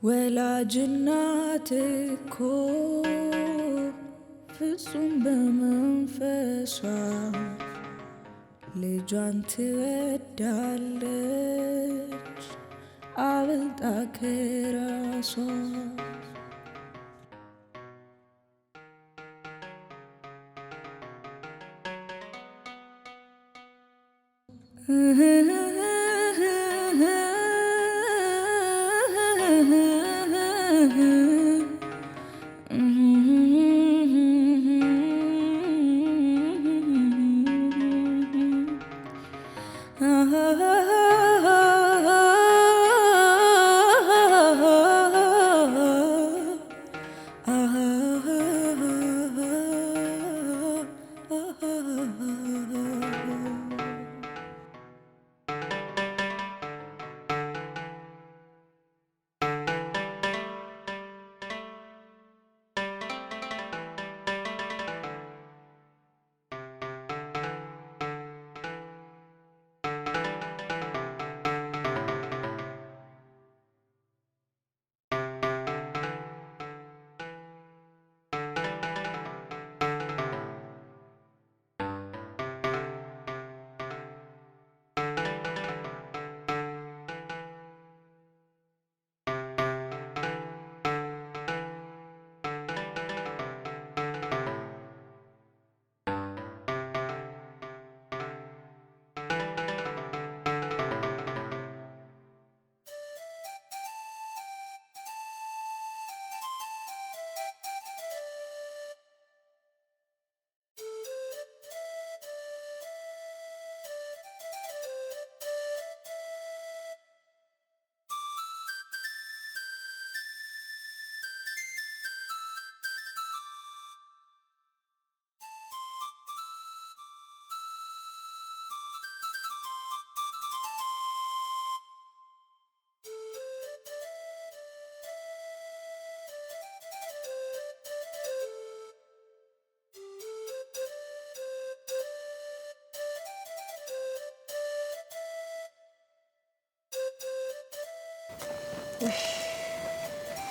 ወላጅናት እኮ ፍጹም በመንፈሷ ልጇን ትወዳለች አብልጣ ከራሷ።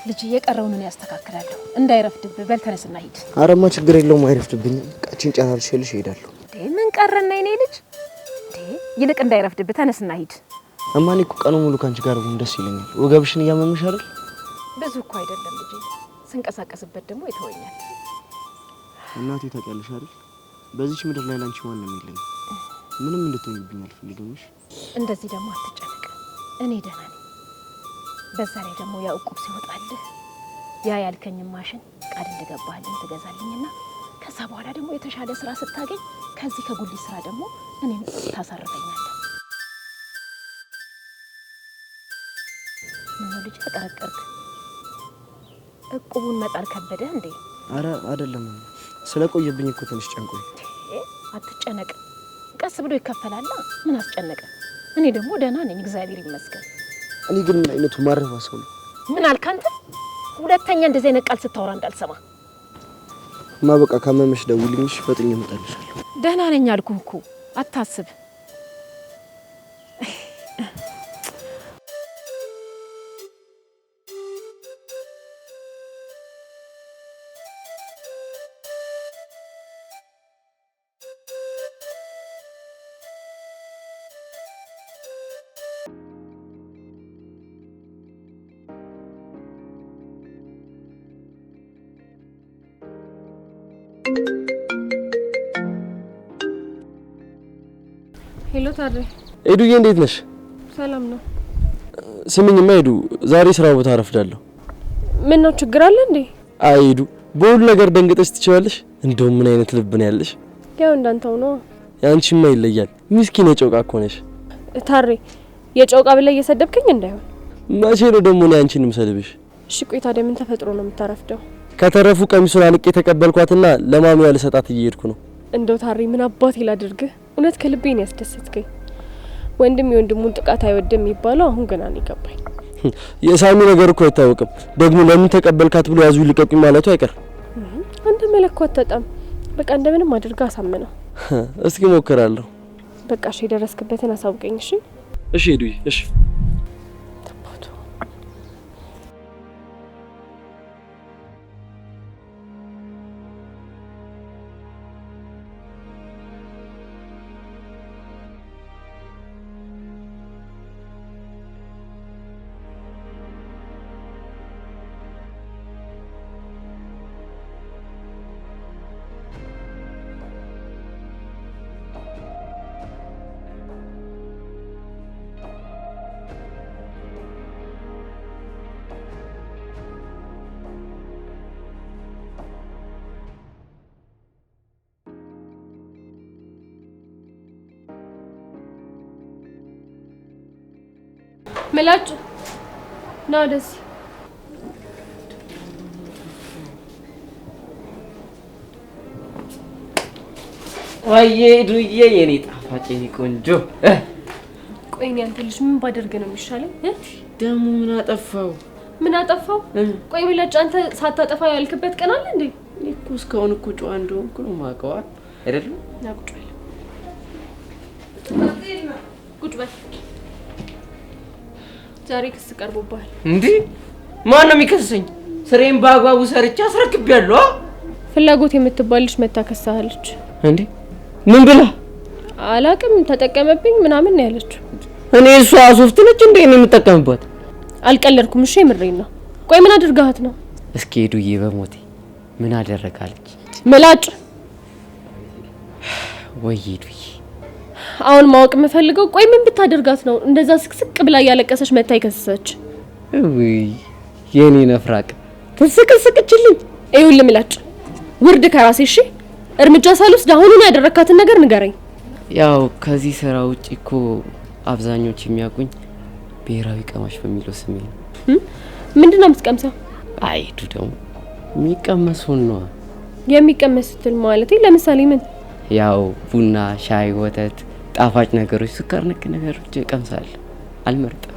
ልጅ እየቀረውን ነው ያስተካክላለሁ እንዳይረፍድብ በል ተነስና ሂድ። አረማ ችግር የለውም አይረፍድብኝ። ቃችን ጨራርሽልሽ ሄዳለሁ። ምን ቀረና የኔ ልጅ ይልቅ እንዳይረፍድብ ተነስና ሂድ። አማኒ እኮ ቀኑ ሙሉ ካንቺ ጋር ብሆን ደስ ይለኛል። ወገብሽን እያመመሽ አይደል? ብዙ እኮ አይደለም ልጅ ስንቀሳቀስበት ደግሞ ይተወኛል። እናቴ ታውቂያለሽ አይደል? በዚህ ምድር ላይ ላንቺ ማንም የለኝም። ምንም እንድትሆኝብኝ አልፈልግም። እንደዚህ ደግሞ አትጨነቅ፣ እኔ ደህና ነኝ። በዛ ላይ ደግሞ ያ ዕቁብ ሲወጣልህ ያ ያልከኝ ማሽን ቃል እንደገባህልኝ ትገዛልኝና ከዛ በኋላ ደግሞ የተሻለ ስራ ስታገኝ ከዚህ ከጉሊት ስራ ደግሞ እኔን ታሳርፈኛለህ። ምን ልጅ ተቀረቀርክ? ዕቁቡን መጣል ከበደህ እንዴ? አረ አይደለም፣ ስለቆየብኝ እኮ ትንሽ ጨንቆኝ። አትጨነቅ፣ ቀስ ብሎ ይከፈላል። ምን አስጨነቀ? እኔ ደግሞ ደህና ነኝ እግዚአብሔር ይመስገን። እኔ ግን ምን አይነቱ ማረባ ሰው ነው? ምን አልክ አንተ? ሁለተኛ እንደዚህ አይነት ቃል ስታወራ እንዳልሰማ። በቃ ካመመሽ ደውልልኝ፣ ፈጥኜ እመጣልሻለሁ። ደህና ነኝ አልኩህ እኮ አታስብ። ሄሎ ታዲያ ኤዱዬ እንዴት ነሽ? ሰላም ነው። ስሚኝማ ኤዱ፣ ዛሬ ስራ ቦታ አረፍዳለሁ። ምን ነው ችግር አለ እንዴ? አይ ኤዱ፣ በሁሉ ነገር ደንግጠሽ ትችያለሽ። እንደውም ምን አይነት ልብ ነው ያለሽ? ያው እንዳንተው ነው። ያንቺማ ይለያል። ምስኪን የጨውቃ እኮ ነሽ። ታሬ የጨውቃ ብለህ እየሰደብከኝ እንዳይሆን። መቼ ነው ደግሞ እኔ አንቺንም ሰድብሽ? እሺ ቆይ ታዲያ ምን ተፈጥሮ ነው የምታረፍደው? ከተረፉ ቀሚሱን አንቄ ተቀበልኳትና ለማሚያ ልሰጣት እየሄድኩ ነው። እንደው ታሪ ምን አባቴ ላድርግህ? እውነት ከልቤ ነው ያስደሰትከኝ። ወንድም የወንድሙን ጥቃት አይወድም የሚባለው አሁን ገና ነው ይገባኝ። የሳሚ ነገር እኮ አይታወቅም። ደግሞ ለምን ተቀበልካት ብሎ ያዙ ልቀቁኝ ማለቱ አይቀር። አንተ መለኮት ተጣም በቃ እንደምንም አድርጋ አሳምነው። እስኪ ሞክራለሁ። በቃ እሺ የደረስክበትን አሳውቀኝ። እሺ እሺ ሄዱይ እሺ ምላጭ ና ወደዚህ። ወይዬ ዱዬ የኔ ጣፋጭ የኔ ቆንጆ። ቆይ እኔ አንተ ልጅ ምን ባደርግ ነው የሚሻለኝ? ደሙ ምን አጠፋው? ምን አጠፋው? ቆይ ምላጭ አንተ ሳታጠፋ ያልክበት ቀን አለ እንዴ? እኮ እስካሁን እኮ ጨዋ እንደሆንኩ ነው የማውቀው አይደል? ና ቁጭ በል። ቁጭ በል። ዛሬ ክስ ቀርቦብሃል። እንዴ? ማን ነው የሚከሰኝ? ስሬን በአግባቡ ሰርቼ አስረክቤያለሁ። ፍላጎት የምትባል ልጅ መታ ከሳለች። እንዴ? ምን ብላ? አላቅም ተጠቀመብኝ ምናምን ነው ያለችው። እኔ እሷ ሶፍት ነች እንዴ ነው የምጠቀምባት? አልቀለድኩም። እሺ የምሬን ነው። ቆይ ምን አድርጋት ነው? እስኪ ሄዱዬ በሞቴ ምን አደረጋለች? ምላጭ ወይ ሄዱዬ አሁን ማወቅ የምፈልገው ቆይ ምን ብታደርጋት ነው እንደዛ ስቅስቅ ብላ ያለቀሰች መታ ይከሰሰች? ወይ የኔ ነፍራቅ ተስቅስቅችልኝ። ይኸውልህ ምላጭ ውርድ ከራሴ እሺ። እርምጃ ሳልወስድ አሁኑን ያደረካትን ነገር ንገረኝ። ያው ከዚህ ስራ ውጪ እኮ አብዛኞቹ የሚያውቁኝ ብሔራዊ ቀማሽ በሚለው ስሜ ነው። ምንድነው የምትቀምሰው? አይዱ ደግሞ የሚቀመሱን ነው። የሚቀመስ ስትል ማለት ለምሳሌ ምን? ያው ቡና፣ ሻይ፣ ወተት፣ ጣፋጭ ነገሮች፣ ስኳር ነክ ነገሮች እቀምሳለሁ። አልመርጥም።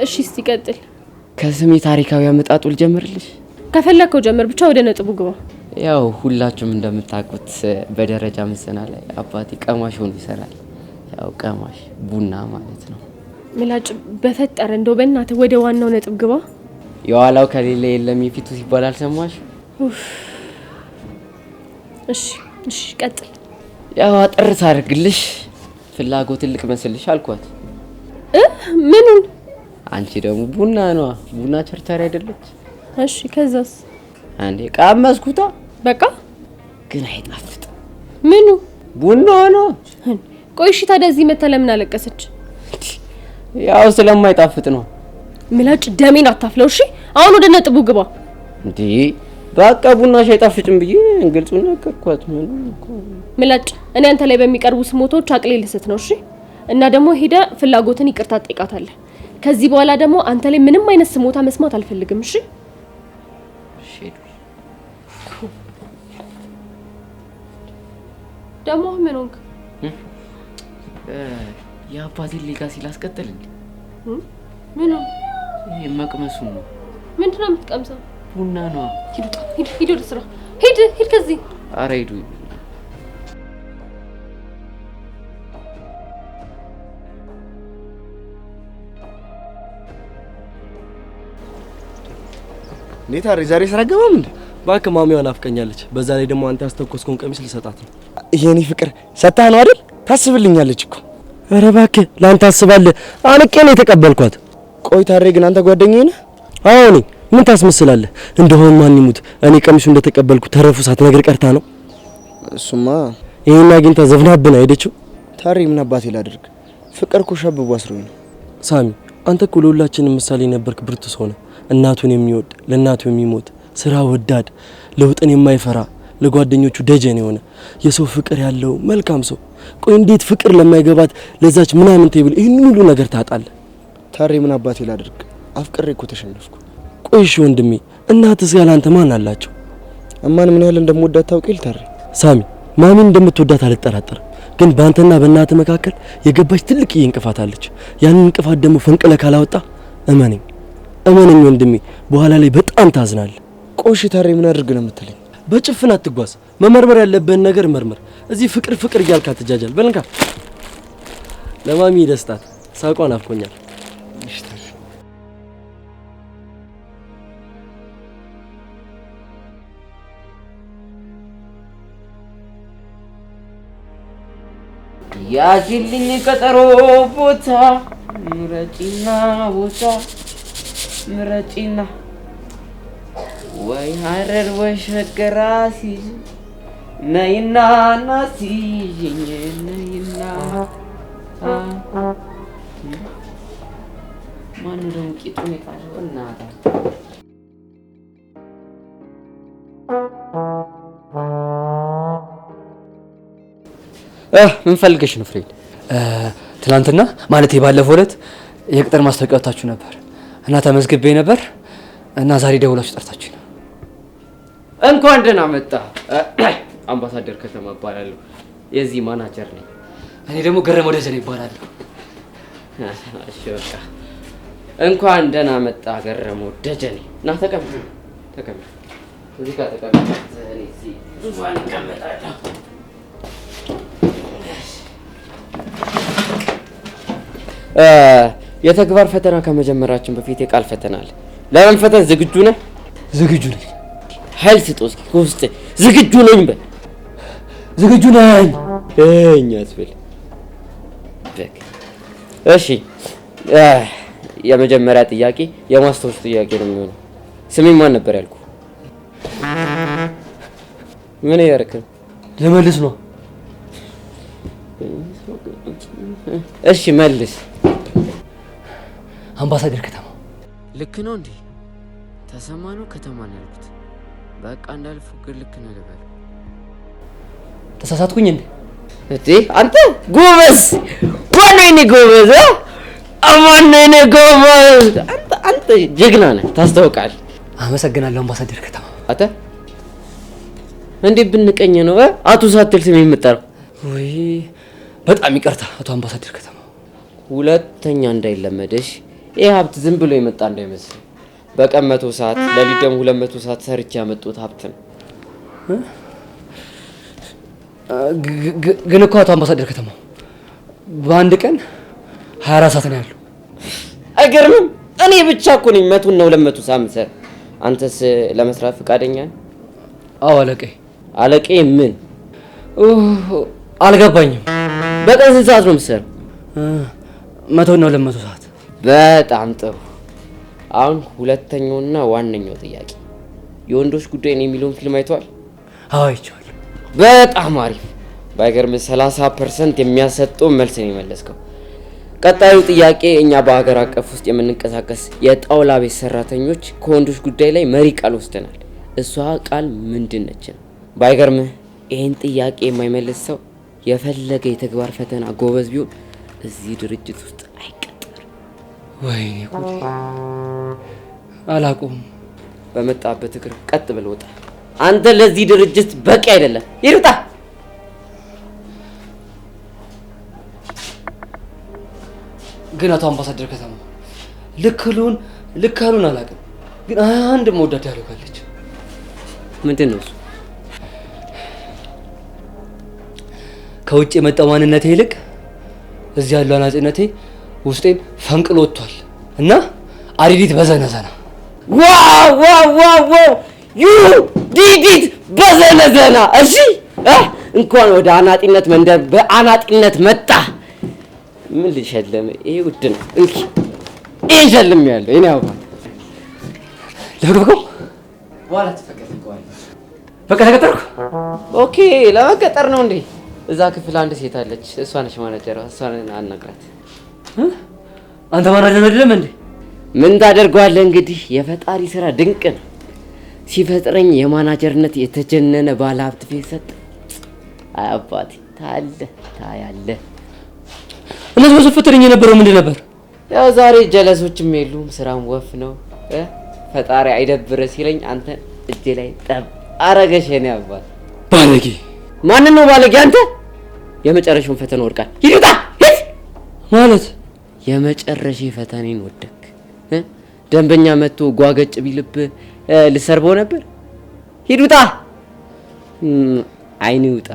እሺ እስቲ ቀጥል። ከስሜ ታሪካዊ አመጣጡ ልጀምርልሽ? ከፈለከው ጀምር፣ ብቻ ወደ ነጥቡ ግባ። ያው ሁላችሁም እንደምታውቁት በደረጃ ምዘና ላይ አባቴ ቀማሽ ሆኖ ይሰራል። ያው ቀማሽ ቡና ማለት ነው። ምላጭ በፈጠረ እንደው በእናትህ ወደ ዋናው ነጥብ ግባ። የኋላው ከሌለ የለም የፊቱ ሲባል አልሰማሽ? እሺ እሺ ቀጥል። ያው አጥር ሳርግልሽ ፍላጎት ትልቅ መስልሽ አልኳት። ምኑን? አንቺ ደግሞ ቡና ነው። ቡና ቸርቻሪ አይደለች? እሺ ከዛስ? አንዴ ቀመስኩታ። በቃ ግን አይጣፍጥ። ምኑ? ቡና ነው። ቆይ እሺ ታዲያ እዚህ መታ ለምን አለቀሰች? ያው ስለማይጣፍጥ ነው። ምላጭ ደሜን አታፍለው። እሺ አሁን ወደ ነጥቡ ግባ። እንዴ በቃ ቡና አይጣፍጥም ብዬ እንግልጹን ነገርኳት። ምላጭ እኔ አንተ ላይ በሚቀርቡ ስሞቶች አቅሌ ልስት ነው። እሺ እና ደግሞ ሄደ ፍላጎትን ይቅርታ ጠይቃታለህ። ከዚህ በኋላ ደግሞ አንተ ላይ ምንም አይነት ስሞታ መስማት አልፈልግም። እሺ ደግሞ ምን ሆንክ? የአባቴን ሌጋሲ ላስቀጥል እንዴ? ምን ነው? ይሄ መቅመሱ ነው። ምንድነው የምትቀምሰው? ቡና ነው። ሂድ ወደ ስራ ሂድ ከዚህ። ኧረ ሂዱ። እንዴት አሪ ዛሬ ስራ ገባም እንዴ? ባክ ማሚዋን አፍቀኛለች። በዛ ላይ ደግሞ አንተ ያስተኮስከውን ቀሚስ ልሰጣት ነው። የኔ ፍቅር ሰጣ ነው አይደል? ታስብልኛለች እኮ። ኧረ እባክህ ላንተ አስባለህ። አንቄ ነው የተቀበልኳት። ቆይ ታሬ ግን አንተ ጓደኛዬ ነህ? አዎ ነኝ። ምን ታስመስላለህ? እንደሆነ ማን ይሙት እኔ ቀሚሱ እንደተቀበልኩ ተረፉ ሳትነግር ቀርታ ነው። እሱማ ይሄን አግኝታ ዘፍናብን አይደችው። ታሬ ምን አባቴ ላድርግ? ፍቅር እኮ ሸብቦ አስሮኝ ነው። ሳሚ አንተ እኮ ለሁላችንም ምሳሌ ነበርክ። ብርቱ ሰው ነህ። እናቱን የሚወድ ለእናቱ የሚሞት ስራ ወዳድ ለውጥን የማይፈራ ለጓደኞቹ ደጀን የሆነ የሰው ፍቅር ያለው መልካም ሰው። ቆይ እንዴት ፍቅር ለማይገባት ለዛች ምናምን ተይብል ይሄን ሁሉ ነገር ታጣለህ? ታሬ ምን አባቴ ላድርግ? አፍቅሬ እኮ ተሸነፍኩ። ቆይ እሺ ወንድሜ እናትስ ያላንተ ማን አላቸው? እማን ምን ያህል እንደምወዳት ታውቂል? ታሬ ሳሚ ማሚን እንደምትወዳት አልጠራጠርም። ግን ባንተና በእናትህ መካከል የገባች ትልቅ እንቅፋት አለች። ያንን እንቅፋት ደግሞ ፈንቅለ ካላወጣ እመነኝ ወንድሜ በኋላ ላይ በጣም ታዝናለህ። ቆይ እሺ ታሬ ምን አድርግ ነው የምትለኝ? በጭፍን አትጓዝ። መመርመር ያለብህን ነገር መርምር። እዚህ ፍቅር እያልክ አትጃጃል። በልንካ ለማሚ ደስታት ሳቋን አፍቆኛል። ያጅልኝ ቀጠሮ ቦታ ምረጪና ቦታ ምረጪና ወይ ሀረር ወይ ሸገር አስይዥ ነይና ናስይዥኝ ነይና ማነው ደግሞ ቂጡን የጣለው? እናታ ምን ፈልገሽ ነው ፍሬድ? ትናንትና ማለት ባለፈው ዕለት የቅጥር ማስታወቂያ ወጣችሁ ነበር እና ተመዝግቤ ነበር እና ዛሬ ደውላችሁ ጠርታችሁ ነው። እንኳን ደህና መጣ። አምባሳደር ከተማ እባላለሁ። የዚህ ማናጀር ነኝ። እኔ ደግሞ ገረመው ደጀኔ እባላለሁ። እሺ በቃ እንኳን ደህና መጣ ገረመው ደጀኔ። ና ተቀመጥ፣ ተቀመጥ። እዚህ ጋር ተቀመጥ። እዚህ ዙፋን እቀመጣለሁ። የተግባር ፈተና ከመጀመራችን በፊት የቃል ፈተና አለ። ለመፈተን ዝግጁ ነህ? ዝግጁ ነኝ። ኃይል ስጠው እስኪ ከውስጥ ዝግጁ ነኝ በል። ዝግጁ ነኝ አትበል። እሺ የመጀመሪያ ጥያቄ የማስታወስ ጥያቄ ነው የሚሆነው። ስሜን ማን ነበር ያልኩህ? ምን ያደርክ ነው? ለመልስ ነው። እሺ መልስ። አምባሳደር ከተማ። ልክ ነው እንዴ? ተሰማ ነው ከተማ ነው ያልኩት። በቃ እንዳልፎግር ልክ ነው ልበል። ተሳሳትኩኝ እንዴ? አንተ ጎበዝ ዋናዬ ጎበዝ አማናዬ ጎበዝ አንተ ጀግና ነህ፣ ታስታውቃለህ። አመሰግናለሁ አምባሳደር ከተማ። አተ እንዴ ብንቀኝ ነው አቶ ሳትል ስም የምጠራው? ወይ በጣም ይቅርታ አቶ አምባሳደር ከተማ። ሁለተኛ እንዳይለመደሽ። ይሄ ሀብት ዝም ብሎ የመጣ እንዳይመስል። በቀን 100 ሰዓት ለሊት ደግሞ 200 ሰዓት ሰርቼ ያመጡት ሀብት ነው። ግን እኮ አቶ አምባሳደር ከተማ በአንድ ቀን 24 ሰዓት ነው ያለው። አይገርምም? እኔ ብቻ እኮ ነኝ 100 እና 200 ሰዓት የምሰራው። አንተስ ለመስራት ፈቃደኛ ነህ? አዎ አለቃዬ። አለቃዬ ምን አልገባኝም። በቀን ስንት ሰዓት ነው የምትሰራው? 100 እና 200 ሰዓት። በጣም ጥሩ። አሁን ሁለተኛውና ዋነኛው ጥያቄ የወንዶች ጉዳይ ነው የሚለውን ፊልም አይተዋል? አዎ አይቼዋለሁ። በጣም አሪፍ። ባይገርም 30% የሚያሰጠው መልስ ነው የመለስከው። ቀጣዩ ጥያቄ እኛ በሀገር አቀፍ ውስጥ የምንንቀሳቀስ የጣውላ ቤት ሰራተኞች ከወንዶች ጉዳይ ላይ መሪ ቃል ወስደናል። እሷ ቃል ምንድን ነች? ባይገርም ይህን ጥያቄ የማይመልስ ሰው የፈለገ የተግባር ፈተና ጎበዝ ቢሆን እዚህ ድርጅት ውስጥ አይቀጠርም። ወይኔ ጉዴ! አላውቀውም። በመጣበት እግር ቀጥ ብለህ ውጣ። አንተ ለዚህ ድርጅት በቂ አይደለም። ይሩጣ። ግን አቶ አምባሳደር ከተማ ልክ አሉን አላውቅም። ግን አንድ መወዳት ያደርጋለች። ምንድን ነው እሱ? ከውጭ የመጣው ማንነቴ ይልቅ እዚህ ያለው አናጺነቴ ውስጤን ፈንቅሎ ወጥቷል እና አሪዲት በዘነዘና ዋው ዩ ዲዲት በዘነዘና። እሺ እንኳን ወደ አናጢነት መንደር በአናጢነት መጣ። ምን ልሸልም? ይሄ ውድ ነው። እንኪ ይሄ ሸልም ያለው እኔ አባል ለፈቀቀው በኋላ ትፈቀቀዋለህ። በቃ ተቀጠርኩ። ኦኬ ለመቀጠር ነው እንዴ? እዛ ክፍል አንድ ሴት አለች። እሷ ነች ማናጀሯ። እሷን አናግራት። አንተ ማናጀር አይደለም እንዴ? ምን ታደርገዋለህ እንግዲህ። የፈጣሪ ስራ ድንቅ ነው። ሲፈጥረኝ የማናጀርነት የተጀነነ ባለ ሀብት ፌት ሰጥ። አይ አባቴ ታያለህ። እነዚህ በሰፈተኝ የነበረው ምንድን ነበር? ያው ዛሬ ጀለሶችም የሉም፣ ስራም ወፍ ነው። ፈጣሪ አይደብረ ሲለኝ አንተ እጄ ላይ ጠብ አረገሽ። የኔ አባት ባለጌ። ማንን ነው ባለጌ? አንተ የመጨረሻውን ፈተና ወድቃል። ይውጣ ማለት የመጨረሻ ፈተናን ወደክ። ደንበኛ መጥቶ ጓገጭ ቢልብ ልሰርበው ነበር። ሂዱታ አይኔ ውጣ።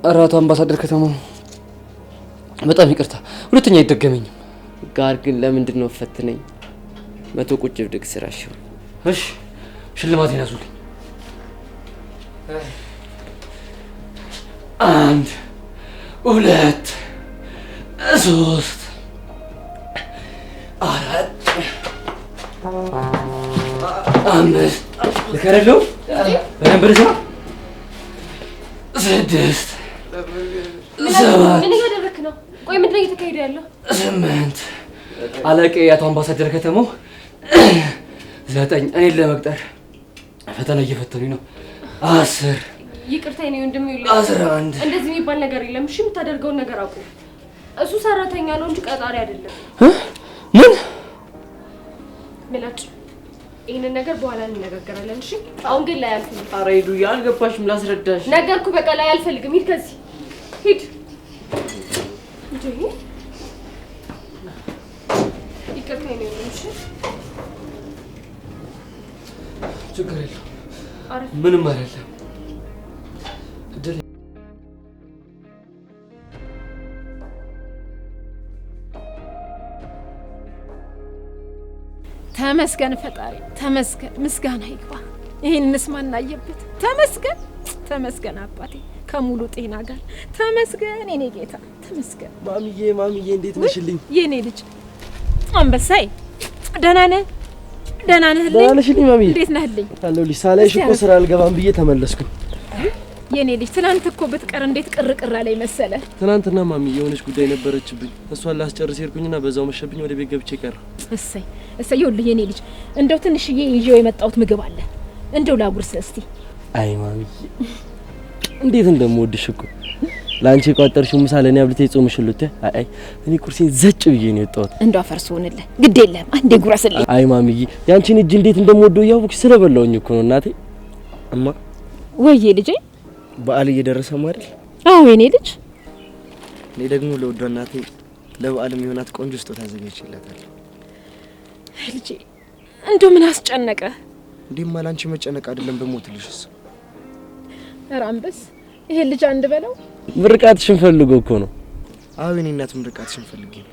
ኧረ አቶ አምባሳደር ከተማ በጣም ይቅርታ፣ ሁለተኛ አይደገመኝም። ጋር ግን ለምንድን ነው ፈትነኝ? 100 ቁጭ ብድግ ስራሽ። እሺ ሽልማቴን ያዙልኝ። 1 2 3 4 5 ልከረለው በደንብ ልስማ። 6 7 ምን እያደረክ ነው? ቆይ ምንድን ነው እየተካሄደ ያለው? 8 አለቃዬ አቶ አምባሳደር ከተማው 9 እኔን ለመቅጠር ፈተና እየፈተኑኝ ነው። 10 ይቅርታ የኔ ወንድም ይኸውልህ 11 እንደዚህ የሚባል ነገር የለም። እሺ የምታደርገውን ነገር አቁም። እሱ ሰራተኛ ነው እንጂ ቀጣሪ አይደለም። ምን ምላጭ ይሄንን ነገር በኋላ እንነጋገራለን እሺ አሁን ግን ላይ አልፈልግም ኧረ ሂዱ ያልገባሽም ላስረዳሽ ነገርኩ በቃ ላይ አልፈልግም ሂድ ከዚህ ሂድ እንዴ ይቅርታ ነው እሺ ችግር የለውም ምንም አይደለም ተመስገን ፈጣሪ ተመስገን ምስጋና ይግባ ይሄንስ ማናየበት ተመስገን ተመስገን አባቴ ከሙሉ ጤና ጋር ተመስገን የኔ ጌታ ተመስገን ማሚዬ እንዴት ነሽልኝ የኔ ልጅ አንበሳይ ደህና ነህ ማሚዬ እንዴት ነህልኝ አለሁልሽ ሳላይሽ እኮ ስራ አልገባም ብዬ ተመለስኩኝ የኔ ልጅ ትናንት እኮ ብትቀር እንዴት ቅርቅር ላይ መሰለ ትናንትና ማሚዬ የሆነች ጉዳይ ነበረችብኝ እሷን ላስጨርስ ሄድኩኝና በዛው መሸብኝ ወደ ቤት ገብቼ ቀረ እሰይ ይኸውልህ የኔ ልጅ እንደው ትንሽዬ ይዤው የመጣሁት ምግብ አለ እንደው ላጉርስ እስቲ አይ ማሚዬ እንዴት እንደምወድሽ እኮ ላንቺ የቋጠርሽው ምሳ ለኔ አብልተሽ ጾምሽልት አይ እኔ ኩርሴን ዘጭ ብዬ ነው የወጣሁት እንደው አፈርሶ ሆነልህ ግድ የለም አንዴ ጉረስልኝ አይ ማሚዬ ያንቺን እጅ እንዴት እንደምወደው ያውቁሽ ስለበላውኝ እኮ ነው እናቴ እማ ወይዬ ልጄ በዓል እየደረሰ ማለት አዎ የኔ ልጅ እኔ ደግሞ ለወዷ እናቴ ለበዓልም የሆናት ቆንጆ ስጦታ አዘጋጅቼላታለሁ ልጄ እንደው ምን አስጨነቀ እንዴማ ላንቺ መጨነቅ አይደለም በሞትልሽስ ራምበስ ይሄ ልጅ አንድ በለው ምርቃትሽን ፈልጎ እኮ ነው አዎ የኔ እናት ምርቃትሽን ፈልጌ ነው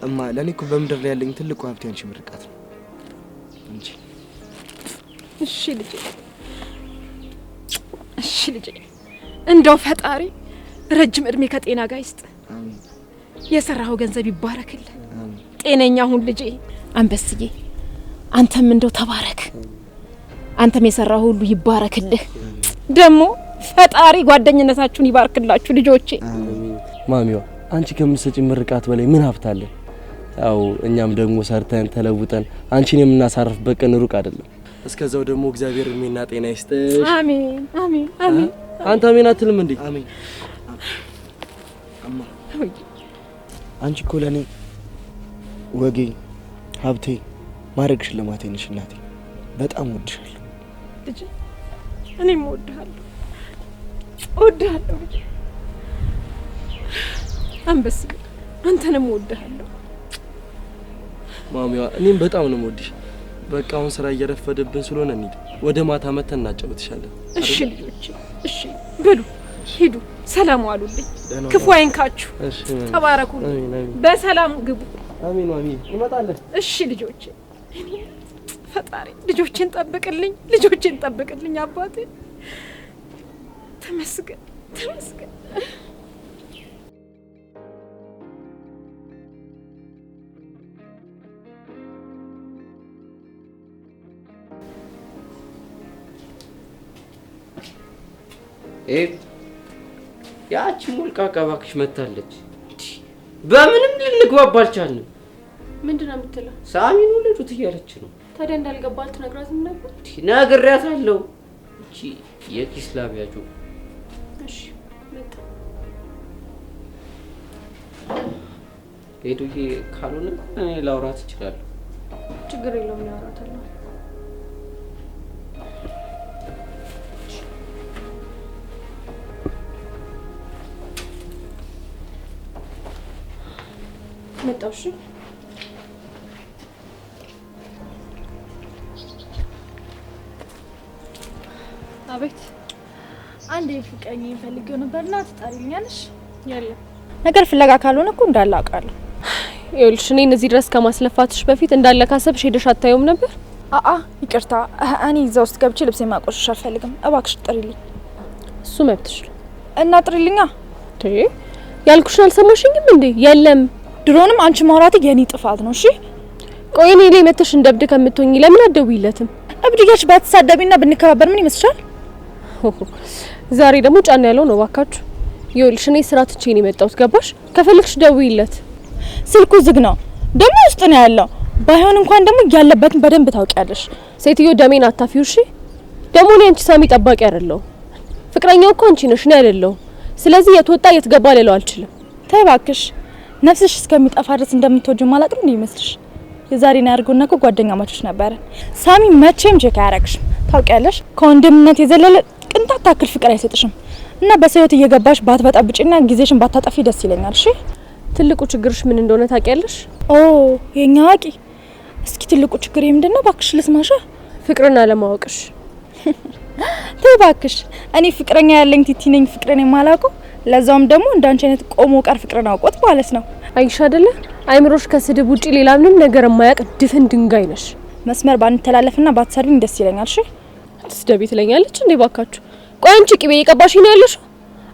እማ ለኔ እኮ በምድር ላይ ያለኝ ትልቁ ሀብቴ አንቺ ምርቃት ነው እንጂ እሺ ልጄ እንደው ፈጣሪ ረጅም እድሜ ከጤና ጋር ይስጥ አሜን የሰራው ገንዘብ ይባረክልህ ጤነኛ ሁን ልጄ አንበስዬ አንተም እንደው ተባረክ አንተም የሰራው ሁሉ ይባረክልህ ደግሞ ፈጣሪ ጓደኝነታችሁን ይባርክላችሁ ልጆቼ ማሚዋ አንቺ ከምትሰጪ ምርቃት በላይ ምን ሀብታለ ያው እኛም ደግሞ ሰርተን ተለውጠን አንቺን የምናሳርፍበት ቀን ሩቅ አይደለም እስከዛው ደግሞ እግዚአብሔር እድሜና ጤና ይስጥሽ አሜን አንተ አሜን አትልም እንዴ አሜን አማ አንቺ እኮ ለኔ ወጌ ሀብቴ ማረግ ሽልማቴ ነሽ እናቴ በጣም ወድሻለሁ ልጄ እኔም ወድሃለሁ ልጄ አንበስ አንተንም ወድሃለሁ ማሚዋ እኔም በጣም ነው ወድሽ በቃ አሁን ስራ እየረፈደብን ስለሆነ እንሂድ ወደ ማታ መተን እናጫውትሻለን እሺ ልጆቼ እሺ ብሉ ሂዱ ሰላም ዋሉልኝ ክፉ አይንካችሁ ተባረኩ በሰላም ግቡ አሜን ማሚ እንመጣለን እሺ ልጆቼ ፈጣሪ ልጆቼን ጠብቅልኝ አባቴ ተመስገን ያቺ ሙልቃቃ እባክሽ መታለች በምንም ልንግባባ አልቻልንም ምንድነው የምትለው ሳሚን ወለዱት እያለች ነው ታዲያ እንዳልገባል ትነግራትም ነበር ነግሬያታለሁ እቺ የኪስ ላቢያጆ እሺ መጣ ሄዱዬ ካልሆነ እኔ ላውራት እችላለሁ ችግር የለውም ያወራታለሁ መጣሽ አቤት አንዴ ፍቅረኛ ፈልጌው ነበርና ትጣሪልኛለሽ ያለ ነገር ፍለጋ ካልሆነ እኮ እንዳላቃለሁ ይኸውልሽ እኔ እዚህ ድረስ ከማስለፋትሽ በፊት እንዳለካሰብሽ ሄደሽ አታየውም ነበር ይቅርታ እኔ እዛ ውስጥ ገብቼ ልብሴ ማቆሸሽ አልፈልግም እባክሽ ጥሪልኝ እሱ መብትሽ እና ጥሪልኛ ያልኩሽን አልሰማሽኝም እንዴ የለም ድሮንም አንቺ ማውራት የኔ ጥፋት ነው እሺ ቆይ እኔ ላይ መተሽ እንደብድ ከምትሆኚ ለምን አትደውይለትም እብድያች ባትሳደቢና ብንከባበር ምን ይመስልሻል ዛሬ ደግሞ ጫና ያለው ነው ባካችሁ ይኸውልሽ እኔ ስራ ትቼ ነው የመጣሁት ገባሽ ከፈልክሽ ደውይለት ስልኩ ዝግ ነው ደግሞ ውስጥ ነው ያለው ባይሆን እንኳን ደግሞ ያለበትን በደንብ ታውቂያለሽ ሴትዮ ደሜን አታፊው እሺ ደግሞ እኔ አንቺ ሳሚ ጠባቂ አይደለሁ ፍቅረኛው እኮ አንቺ ነሽ እኔ አይደለሁ ስለዚህ የት ወጣ የት ገባ ልለው አልችልም ተይ እባክሽ ነፍስሽ እስከሚጠፋ ድረስ እንደምትወጂው ማላቅ ነው ይመስልሽ? የዛሬና ያርገውና እኮ ጓደኛ ማቾች ነበርን። ሳሚ መቼም ቼክ አያረግሽም ታውቂያለሽ። ከወንድምነት የዘለለ ቅንጣት ታክል ፍቅር አይሰጥሽም። እና በሰውት እየገባሽ ባትበጣብጪና ጊዜሽን ባታጠፊ ደስ ይለኛል። እሺ ትልቁ ችግርሽ ምን እንደሆነ ታውቂያለሽ? ኦ የኛ አዋቂ፣ እስኪ ትልቁ ችግር ምንድነው? ባክሽ ልስማሽ። ፍቅርን አለማወቅሽ። ተይ ባክሽ፣ እኔ ፍቅረኛ ያለኝ ቲቲ ነኝ ፍቅርን የማላውቀው። ለዛውም ደግሞ እንዳንቺ አይነት ቆሞ ቀር ፍቅርን አውቆት ማለት ነው። አይሽ አይደለ? አይምሮሽ ከስድብ ውጪ ሌላ ምንም ነገር የማያውቅ ድፍን ድንጋይ ነሽ። መስመር ባንተላለፍና ባትሰርብኝ ደስ ይለኛል። እሺ አትስደቢ ትለኛለች እንዴ? ባካችሁ ቆይ አንቺ ቅቤ እየቀባሽ ነው ያለሽው።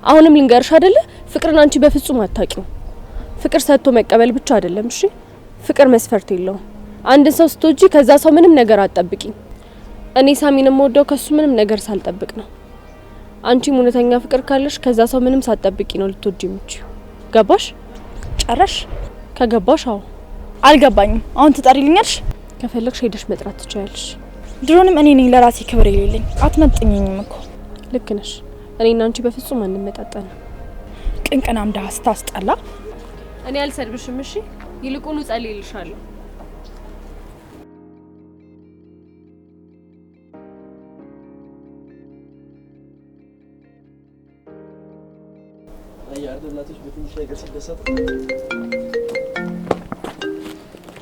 አሁንም ልንገርሽ አይደለ? ፍቅርን አንቺ በፍጹም አታውቂው። ፍቅር ሰጥቶ መቀበል ብቻ አይደለም። እሺ ፍቅር መስፈርት የለውም። አንድ ሰው ስትወጂ ከዛ ሰው ምንም ነገር አትጠብቂኝ። እኔ ሳሚን የምወደው ከሱ ምንም ነገር ሳልጠብቅ ነው። አንቺም እውነተኛ ፍቅር ካለሽ ከዛ ሰው ምንም ሳትጠብቂ ነው ልትወጂ የምትችይው። ገባሽ? ጨረሽ? ከገባሽ አዎ። አልገባኝም። አሁን ትጠሪልኛለሽ? ከፈለግሽ ሄደሽ መጥራት ትችያለሽ። ድሮንም እኔ ነኝ ለራሴ ክብር የሌለኝ። አትመጥኝኝም እኮ። ልክ ነሽ። እኔና አንቺ በፍጹም አንመጣጠንም። ቅንቅናም ደሃ ስታስጠላ። እኔ አልሰድብሽም። እሺ ይልቁኑ ጸልይልሻለሁ።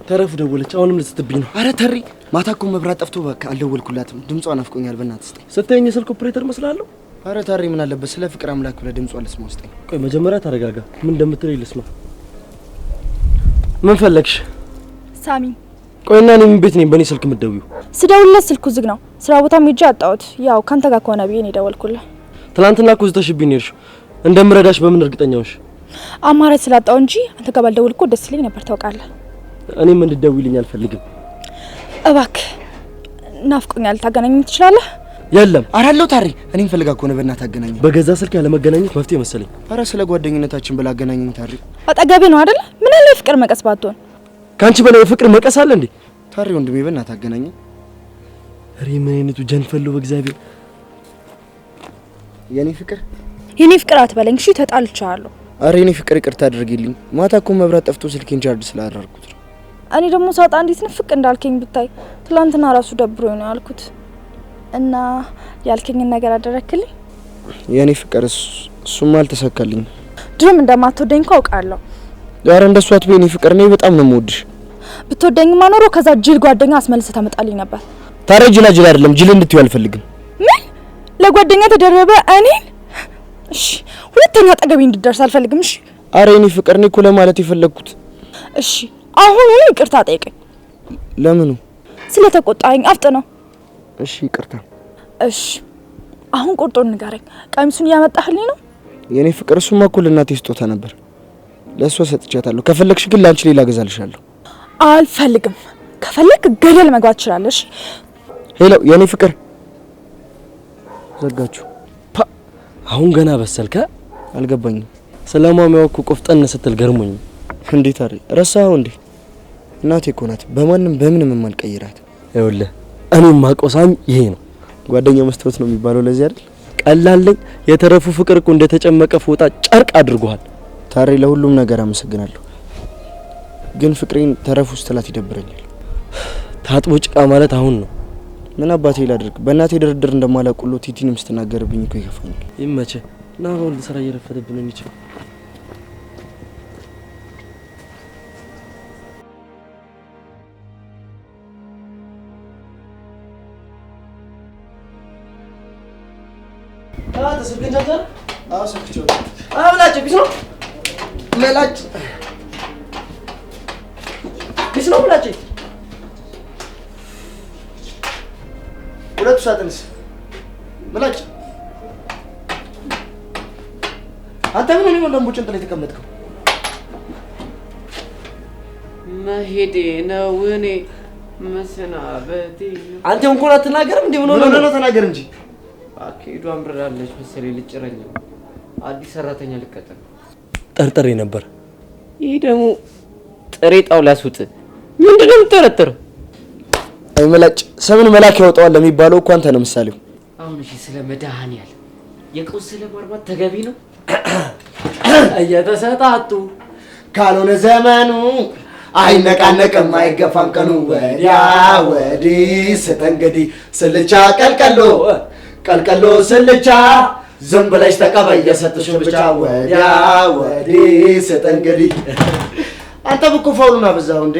ተረፉ ደወለች። አሁንም ልትስትብኝ ነው። አረ ተሪ፣ ማታ እኮ መብራት ጠፍቶ በቃ አልደወልኩላትም። ድምጿ ናፍቆኛል። በእናትህ ስጠኝ። ስትይኝ የስልክ ኦፕሬተር መስላለሁ። አረ ተሪ፣ ምን አለበት ስለ ፍቅር አምላክ ብለህ ድምጿ ልስማ። ስጠኝ። ቆይ መጀመሪያ ተረጋጋ። ምን እንደምትለኝ ልስማ። ምን ፈለግሽ? ሳሚ ቆይና እኔ ምን ቤት ነኝ በእኔ ስልክ የምትደውይው? ስደውልለት ስልኩ ዝግ ነው። ስራ ቦታም ሄጄ አጣሁት። ያው ካንተ ጋር ከሆነ ብዬ ነው የደወልኩልህ። ትናንትና እኮ ዝተሽብኝ ነው የሄድሽው። እንደምረዳሽ በምን እርግጠኛ ነሽ? አማራጭ ስላጣው እንጂ አንተ ጋር ባልደውል እኮ ደስ ይለኝ ነበር ታውቃለህ። እኔም እንድትደውይልኝ አልፈልግም። እባክህ ናፍቆኛል። ታገናኘኝ ትችላለህ? የለም አራለው ታሪ፣ እኔም ፈልጋ ከሆነ በእናትህ አገናኘኝ። በገዛ ስልክ ያለ መገናኘት መፍትሄ መሰለኝ። አረ ስለ ጓደኝነታችን ብላ አገናኘኝ ታሪ። አጠገቤ ነው አይደል? ምን አለ ፍቅር መቀስ ባትሆን። ካንቺ በላይ ፍቅር መቀስ አለ እንዴ? ታሪ ወንድሜ በእናትህ አገናኘኝ። አሬ ምን አይነቱ ጀንፈሉ በእግዚአብሔር። የኔ ፍቅር አትበለኝ እሺ፣ ተጣልቻለሁ። አረ የኔ ፍቅር ይቅርታ አድርጊልኝ። ማታ እኮ መብራት ጠፍቶ ስልኬን ቻርጅ ስላደረኩት ነው። እኔ ደግሞ ሳጣ እንዴት ንፍቅ እንዳልከኝ ብታይ። ትላንትና ራሱ ደብሮኝ ነው ያልኩት እና ያልከኝን ነገር አደረክልኝ። የኔ ፍቅር እሱም አልተሳካልኝ። ድሮም እንደማትወደኝ እኮ አውቃለሁ። ዛሬ እንደሷ አትበይ። የኔ ፍቅር እኔ በጣም ነው የምወድሽ። ብትወደኝማ ኖሮ ከዛ ጅል ጓደኛ አስመልሰህ ታመጣልኝ ነበር። ታዲያ ጅል አይደለም ጅል እንድትዩ አልፈልግም። ምን ለጓደኛ ተደረበ እኔን? እሺ ሁለተኛ አጠገቤ እንድትደርስ አልፈልግም። እሺ አረ የኔ ፍቅር እኔ እኮ ለማለት የፈለኩት። እሺ አሁን ይቅርታ ጠይቀኝ። ለምኑ? ስለተቆጣኝ አፍጥነው። እሺ ይቅርታ። እሺ አሁን ቁርጦ ንገረኝ። ቀሚሱን እያመጣህልኝ ነው? የኔ ፍቅር እሱማ እኮ ለእናቴ ስጦታ ነበር። ለእሷ ሰጥቻታለሁ። ከፈለግሽ ግን ለአንቺ ሌላ ገዛልሻለሁ። አልፈልግም። ከፈለክ ገደል መግባት ትችላለሽ። ሄሎ የኔ ፍቅር ዘጋችሁ። አሁን ገና በሰልከ? አልገባኝም። ሰላማዊው እኮ ቆፍጠን ስትል ገርሞኝ። እንዴት አሪ ረሳኸው እንዴ? እናቴ እኮ ናት በማንም በምንም የማልቀይራት። ይኸውልህ እኔም ማቆሳኝ ይሄ ነው። ጓደኛ መስጠት ነው የሚባለው ለዚህ አይደል? ቀላልኝ የተረፉ ፍቅር እኮ እንደተጨመቀ ፎጣ ጨርቅ አድርጓል። ታሪ ለሁሉም ነገር አመሰግናለሁ። ግን ፍቅሬን ተረፉ ስትላት ይደብረኛል። ታጥቦ ጭቃ ማለት አሁን ነው። ምን አባቴ ላድርግ? በእናቴ ድርድር እንደማላቁሎ ቲቲንም ስትናገርብኝ እኮ ይከፋኛል። ይመቸ ና አሁን ስራ እየረፈደብን ነው የሚችል ሁለቱ ሳጥንስ ምላጭ አንተ ምን ነው ለምቦ ጭንጥ ላይ ተቀመጥከው? መሄዴ ነው እኔ መሰናበቴ። አንተ እንኳን አትናገርም እንዴ? ምን ነው ተናገር እንጂ። አኬዱ አምራለች መሰለኝ። ልጭረኝ ነው አዲስ ሰራተኛ ልቀጠር ጠርጥሬ ነበር። ይሄ ደግሞ ጥሬ ጣውላ ያስውጥ። ምንድነው የምትጠረጥረው? አይ መላጭ ሰምን መላክ ያወጣዋል ለሚባለው እኮ አንተ ነው ምሳሌው። አሁን እሺ ስለ መድኃኒዓለም የቆሰለ ማርማት ተገቢ ነው? እየተሰጣጡ ካልሆነ ዘመኑ አይነቃነቅም አይገፋም ቀኑ ወዲያ ወዲህ ስተንገዲ ስልቻ ቀልቀሎ ቀልቀሎ ስልቻ ዝም ብለሽ ተቀበይ የሰጥሽው ብቻ ወዲያ ወዲህ ስተንገዲ። አንተ ብኩ ፋውሉን አበዛው እንዴ?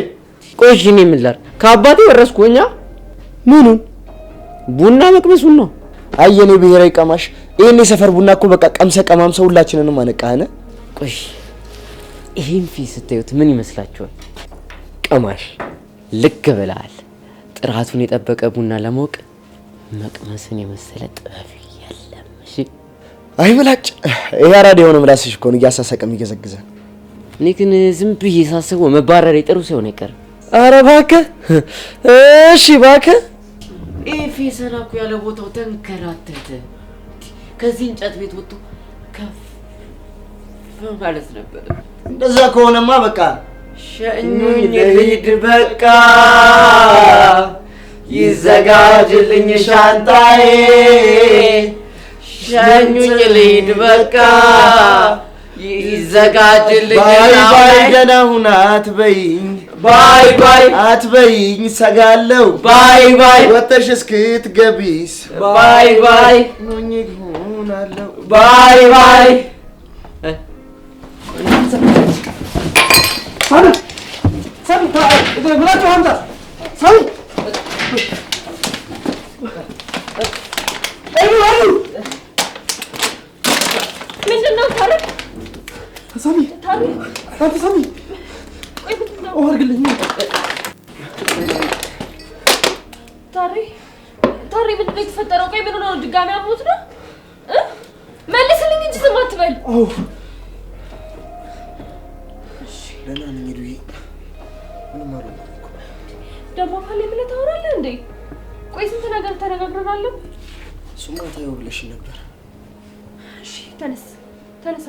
ቆይ እኔ ምን ላድርግ? ከአባቴ ወረስኩኛ። ምኑን? ቡና መቅመሱን ነው። አየኔ ብሔራዊ ቀማሽ ይሄን የሰፈር ቡና እኮ በቃ ቀምሰ ቀማምሰው ሁላችንንም አነቃህነ። ቆይ ይሄን ፊት ስታዩት ምን ይመስላችኋል? ቀማሽ ልክ ብለሃል። ጥራቱን የጠበቀ ቡና ለማወቅ መቅመስን የመሰለ ጥበብ የለም። እሺ አይ ምላጭ፣ ይሄ አራዳ የሆነ ምላስሽ እኮ ነው እያሳሰቀም ይገዘግዘ። እኔ ግን ዝም ብዬ ሳስበው መባረር ጥሩ ሳይሆን አይቀርም። ኧረ እባክህ እሺ እባክህ። ኤፌሰን እኮ ያለ ቦታው ተንከራተተ። ከዚህ እንጨት ቤት ወጥቶ ከፍ ማለት ነበር። እንደዛ ከሆነማ በቃ ሸኙኝ ልሂድ በቃ ይዘጋጅልኝ ሻንጣዬ። ሸኙኝ ልሂድ በቃ ይዘጋጅልኝ። ባይ ባይ ደህና ሁን አትበይኝ፣ ባይ ባይ አትበይኝ ሰጋለው፣ ባይ ባይ ወጥተሽ እስክትገቢስ ባይ ባይ ሆኜ እሆናለሁ፣ ባይ ባይ። ምንድን ነው ታሪክ? ሳሚ አንተ ሳሚ አድርግልኝ። ታሪ ምንድን ነው የተፈጠረው? ቆይ ምን ነው ድጋሚ አሞት ነው? መልስልኝ እንጂ ዝም አትበል። አዎ ደህና ነኝ ዱዬ፣ ምንም አልሆንኩም እኮ። ደግሞ ካለ ብለህ ታወራለህ እንዴ? ቆይ ስንት ነገር ተነጋግረናል። እሱማ ታየው ብለሽ ነበር። እሺ ተነስ ተነስ።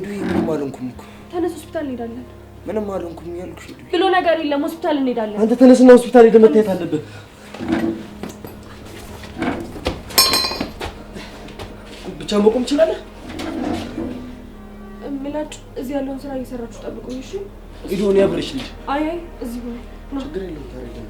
ዱዬ ምንም አልሆንኩም እኮ። ተነስ ሆስፒታል እንሄዳለን። ምንም አልሆንኩም ያልኩሽ ዱዬ። ብሎ ነገር የለም ሆስፒታል እንሄዳለን። አንተ ተነስና ሆስፒታል ሄደህ መታየት አለብህ። ብቻ መቆም ትችላለህ? ምላጭ እዚህ ያለውን ስራ እየሰራችሁ ጠብቁኝ። እሺ ኢዶን ያብርሽ ልጅ። አይ እዚህ ሆነ ችግር የለውም ታዲያ።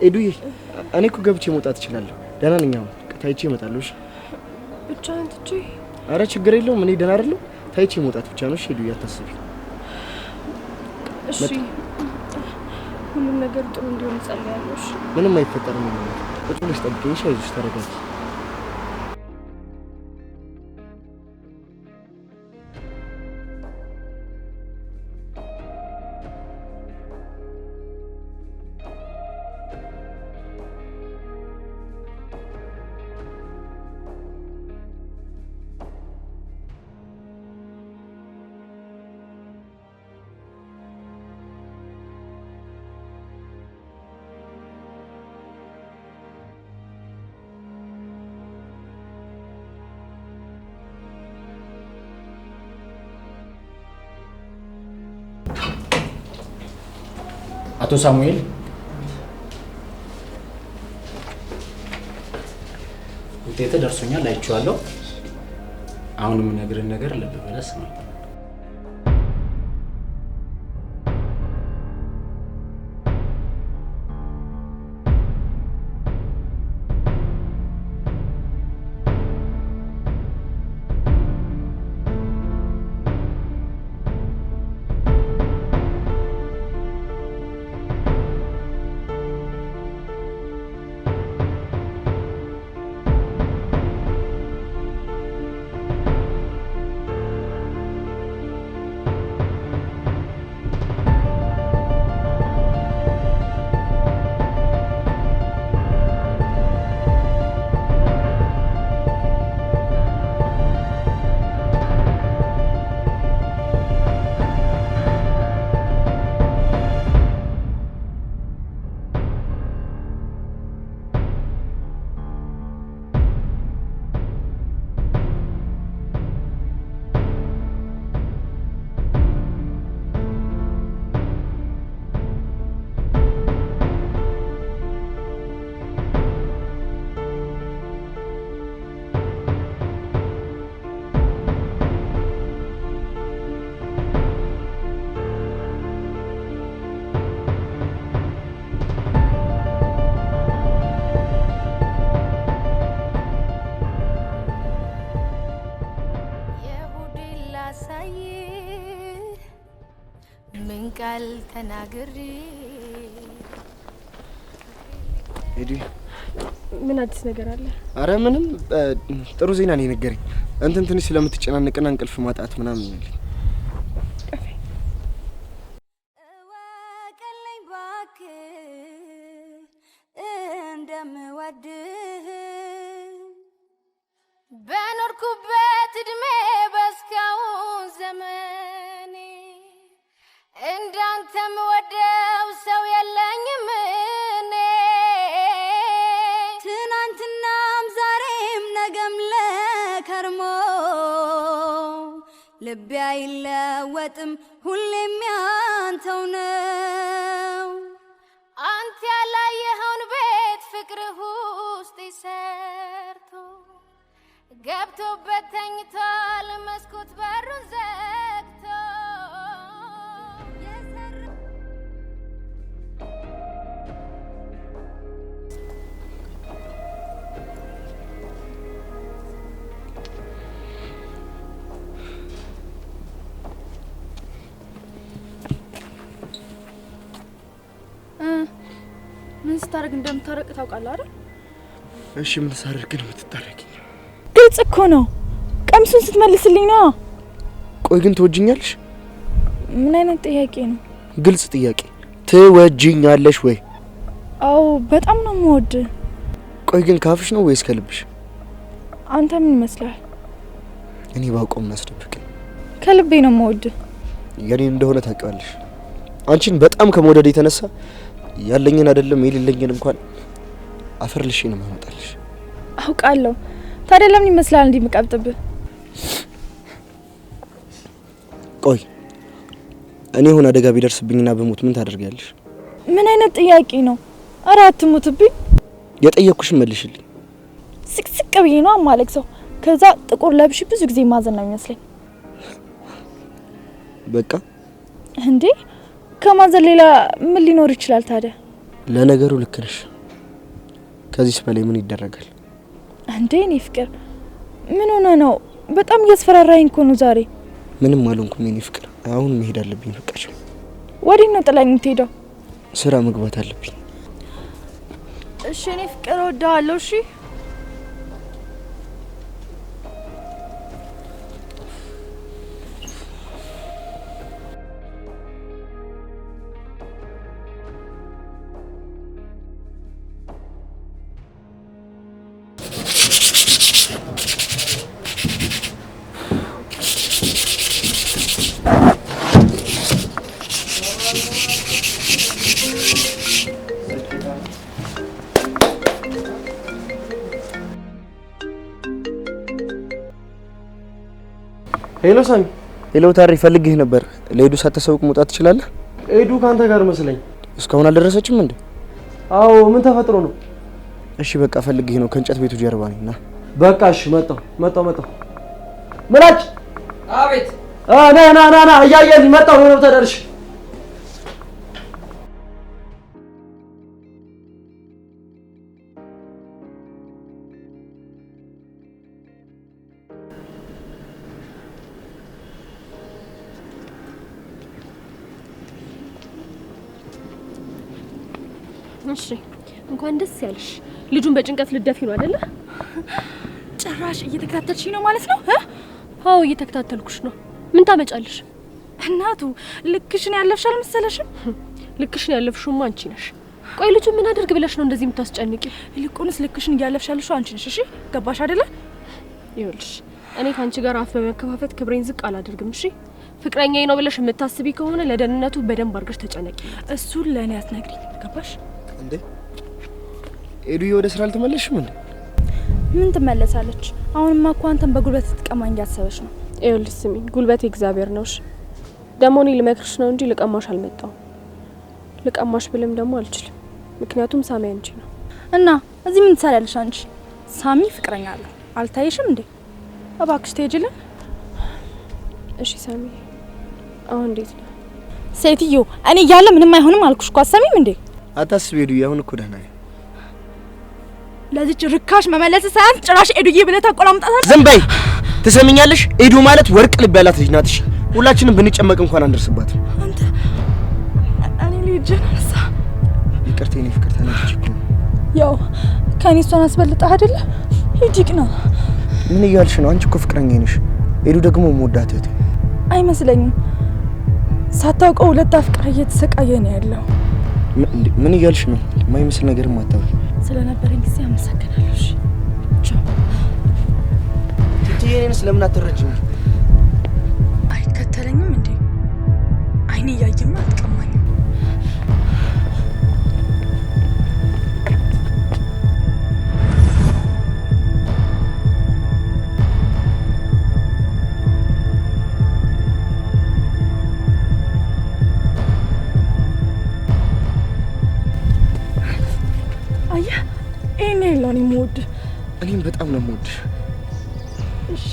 ኤዱዬ እኔ እኮ ገብቼ መውጣት እችላለሁ። ደህና ነኝ አሁን። ታይቼ እመጣለሁ። እሺ ብቻ አንቺ። አረ ችግር የለውም። እኔ ደህና አይደለሁ። ታይቼ መውጣት ብቻ ነው። እሺ ኤዱዬ አታስቢ። እሺ ሁሉም ነገር ጥሩ እንዲሆን ጸልያለሁ። እሺ ምንም አይፈጠርም። ቁጭ ብለሽ ጠብቂኝ። እሺ አይዞሽ፣ ተረጋጊ። አቶ ሳሙኤል ውጤት ደርሶኛል፣ አይቼዋለሁ። አሁን የምነግርህን ነገር ልብ ብለህ ስማ። ቃል ተናግሬ ኤዲ ምን አዲስ ነገር አለ? አረ ምንም ጥሩ ዜና ነው የነገረኝ። እንትን ትንሽ ስለምትጨናነቅና እንቅልፍ ማጣት ምናምን ነው። እወቅልኝ እባክህ እንደምወድህ በኖርኩበት እድሜ በስካሁን ዘመኔ እንዳንተም ወደው ሰው የለኝም እኔ ትናንትናም ዛሬም ነገም ለከርሞ ልቤ አይለወጥም ሁሌም ያንተው ነው አንተ ያላየኸውን ቤት ፍቅርህ ውስጥ ሰርቶ ገብቶበት ተኝቷል መስኮት በሩን ዘግቶ ምን ስታረግ እንደምታረቅ ታውቃለህ አይደል? እሺ ምን ሳደርግ ነው የምትታረቂኝ? ግልጽ እኮ ነው። ቀምሱን ስትመልስልኝ ነው። ቆይ ግን ትወጂኛለሽ? ምን አይነት ጥያቄ ነው? ግልጽ ጥያቄ። ትወጂኛለሽ ወይ? አዎ በጣም ነው የምወድህ። ቆይ ግን ካፍሽ ነው ወይስ ከልብሽ? አንተ ምን ይመስላል? እኔ ባውቀው ምን አስደብቀኝ? ከልቤ ነው የምወድህ። የኔ እንደሆነ ታውቂዋለሽ። አንቺን በጣም ከመውደድ የተነሳ ያለኝን አይደለም የሌለኝን እንኳን አፈር ልሽ ነው ማመጣልሽ። አውቃለሁ። ታዲያ ለምን ይመስላል እንዲህ መቀብጥብህ? ቆይ እኔ ሆነ አደጋ ቢደርስብኝና በሞት ምን ታደርጊያለሽ? ምን አይነት ጥያቄ ነው? ኧረ አትሞትብኝ። የጠየቅኩሽን መልሽልኝ። ስቅስቅ ብዬ ነው አማለክ ሰው። ከዛ ጥቁር ለብሽ ብዙ ጊዜ ማዘን ነው የሚመስለኝ። በቃ እንዴ ከማዘን ሌላ ምን ሊኖር ይችላል ታዲያ? ለነገሩ ልክ ነሽ። ከዚህ በላይ ምን ይደረጋል? እንዴ እኔ ፍቅር ምን ሆነ ነው? በጣም እያስፈራራኝ እኮ ነው ዛሬ። ምንም አልሆንኩም የኔ ፍቅር። አሁን መሄድ አለብኝ። በቃሽ። ወዴት ነው ጥላኝ የምትሄደው? ስራ መግባት አለብኝ። እሺ እኔ ፍቅር እወዳለሁ። እሺ ሄሎ ሳሚ። ሄሎ ታሪ፣ ፈልግህ ነበር። ለሄዱ ሳታሳውቅ መውጣት ትችላለህ? ሄዱ ካንተ ጋር መስለኝ። እስካሁን አልደረሰችም እንዴ? አዎ። ምን ተፈጥሮ ነው? እሺ በቃ ፈልግህ ነው። ከእንጨት ቤቱ ጀርባ ነኝ። ና በቃ እሺ። መጣሁ። ምላጭ። አቤት። ና እያየልኝ መጣሁ። ነው ተደርሽ። እሺ እንኳን ደስ ያለሽ። ልጁን በጭንቀት ልደፊ ነው አይደለ? ጭራሽ እየተከታተልሽ ነው ማለት ነው? አዎ እየተከታተልኩሽ ነው። ምን ታመጫለሽ? እናቱ ልክሽን ያለፍሽ አልመሰለሽም? ልክሽን ያለፍሽውማ አንቺ ነሽ። ቆይ ልጁ ምን አድርግ ብለሽ ነው እንደዚህ የምታስጨንቂው? ይልቁንስ ልክሽን እያለፍሽ ያለሽው አንቺ ነሽ። እሺ ገባሽ አይደለ? ይኸውልሽ እኔ ካንቺ ጋር አፍ በመከፋፈት ክብሬን ዝቅ አላደርግም። እሺ ፍቅረኛዬ ነው ብለሽ የምታስቢ ከሆነ ለደህንነቱ በደንብ አድርገሽ ተጨነቂ። እሱን ለእኔ አትነግሪኝ። ገባሽ እንዴ? ኤዱዬ ወደ ስራ አልተመለስሽም እንዴ? ምን ትመለሳለች? አሁንማ እኮ አንተን በጉልበት ትቀማኝ እያሰበች ነው። ይኸውልሽ ስሚኝ፣ ጉልበት እግዚአብሔር ነው። እሺ ደግሞ እኔ ልመክርሽ ነው እንጂ ልቀማሽ አልመጣሁም። ልቀማሽ ብልም ደግሞ አልችልም፣ ምክንያቱም ሳሚ አንቺ ነው። እና እዚህ ምን ትሰሪያለሽ አንቺ? ሳሚ ፍቅረኛ አለው አልታይሽም እንዴ? እባክሽ ትሄጂልን። እሺ ሳሚ አሁን እንዴት ነው? ሴትዮ እኔ እያለ ምንም አይሆንም አልኩሽ እኮ። አሰሚም እንዴ? አታስቢ ኤዱዬ፣ አሁን እኮ ደህና ነኝ። ለዚህ ርካሽ መመለስ ሳይሆን ጭራሽ ኤዱዬ ብለህ ታቆላምጣታለህ። ዝም በይ። ትሰሚኛለሽ? ኤዱ ማለት ወርቅ ልብ ያላት ልጅ ናት። እሺ ሁላችንም ብንጨመቅ እንኳን አንደርስባትም። አንተ እጅን አንሳ። ይቅርታ የኔ ፍቅር ተናግቼ እኮ ነው። ያው ከኔ እሷን አስበልጠህ አይደለ? ሂጂቅ ነው። ምን እያልሽ ነው? አንቺ እኮ ፍቅረኛ ነሽ። ሄዱ ደግሞ መወዳት እህቴ። አይመስለኝም። ሳታውቀው ሁለት አፍቅራ እየተሰቃየ ነው ያለው። ምን እያልሽ ነው? የማይመስል ነገርም አታውቂ። ስለነበረኝ ጊዜ አመሰግናለሁ። እሺ ቻው። ትትዬን ስለምን አትረጅም? አይከተለኝም እንዴ? አይኔ እያየማ አትቀማኝም። አየህ ይሄን ያለውን የምወድህ። እኔም በጣም ነው የምወድሽ። እሺ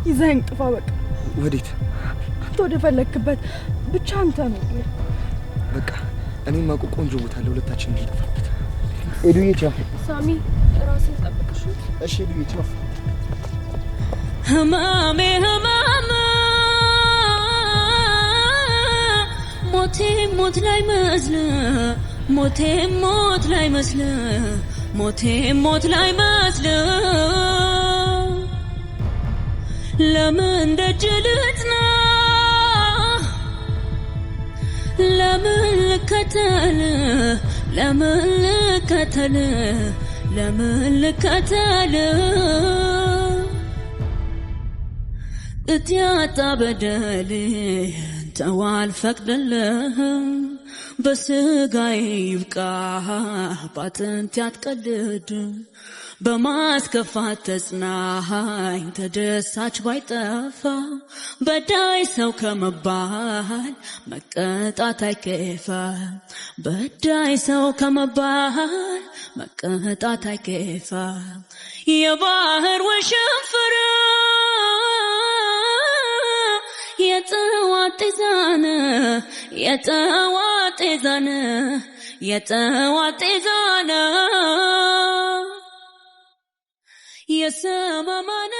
ይዘኸኝ ጥፋ በቃ። ወዴት? አንተ ወደ ፈለክበት ብቻ አንተ ነው። በቃ እኔም አውቀው ቆንጆ ቦታ ለሁለታችን እንጠፋበት። ሄዱዬ ቻው። ሳሚ ራስን ጠብቅሽ። እሺ ሄዱዬ ቻው። ህመሜ ህመም ሞቴ ሞት ላይ መስል ሞቴ ሞት ላይ መስል ሞቴ ሞት ላይ መስል ለምን ደጅ ልጥና ለምን ልከተል ለምን ልከተል ለምን ልከተል እትያጣ በደል ተዋል ፈቅደልህም በስጋዬ ይብቃ ባጥንት ያትቀልድ በማስከፋት ተጽናኝ ተደሳች ባይጠፋ በዳይ ሰው ከመባል መቀጣት አይከፋ በዳይ ሰው ከመባል መቀጣት አይከፋ የባህር ወሽንፍር የጠዋት ጤዛነ የጠዋት ጤዛነ የጠዋት ጤዛነ የሰማማነ